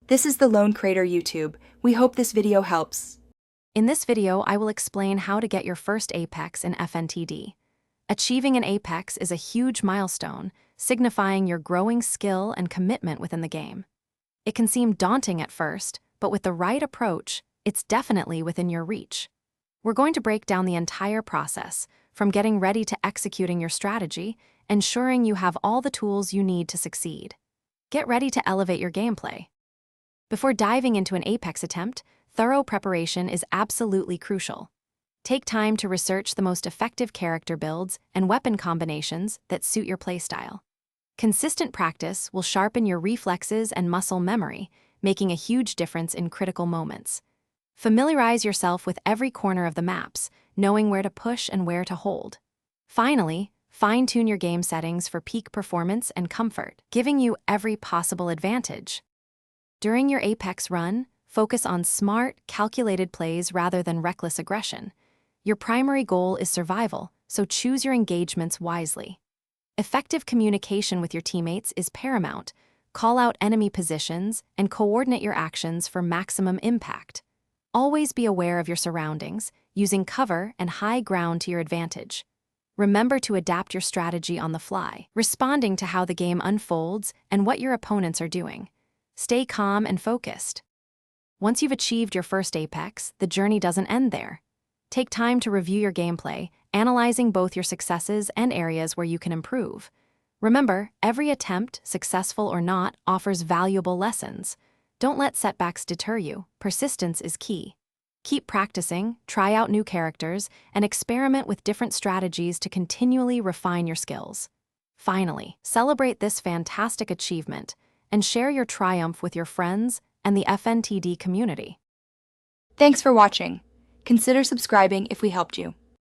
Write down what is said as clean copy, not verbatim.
This is the Lone Crater YouTube. We hope this video helps. In this video, I will explain how to get your first apex in FNTD. Achieving an apex is a huge milestone, signifying your growing skill and commitment within the game. It can seem daunting at first, but with the right approach, it's definitely within your reach. We're going to break down the entire process, from getting ready to executing your strategy, ensuring you have all the tools you need to succeed. Get ready to elevate your gameplay. Before diving into an apex attempt, thorough preparation is absolutely crucial. Take time to research the most effective character builds and weapon combinations that suit your playstyle. Consistent practice will sharpen your reflexes and muscle memory, making a huge difference in critical moments. Familiarize yourself with every corner of the maps, knowing where to push and where to hold. Finally, fine-tune your game settings for peak performance and comfort, giving you every possible advantage. During your apex run, focus on smart, calculated plays rather than reckless aggression. Your primary goal is survival, so choose your engagements wisely. Effective communication with your teammates is paramount. Call out enemy positions and coordinate your actions for maximum impact. Always be aware of your surroundings, using cover and high ground to your advantage. Remember to adapt your strategy on the fly, responding to how the game unfolds and what your opponents are doing. Stay calm and focused. Once you've achieved your first apex, the journey doesn't end there. Take time to review your gameplay, analyzing both your successes and areas where you can improve. Remember, every attempt, successful or not, offers valuable lessons. Don't let setbacks deter you. Persistence is key. Keep practicing, try out new characters, and experiment with different strategies to continually refine your skills. Finally, celebrate this fantastic achievement and share your triumph with your friends and the FNTD community. Thanks for watching. Consider subscribing if we helped you.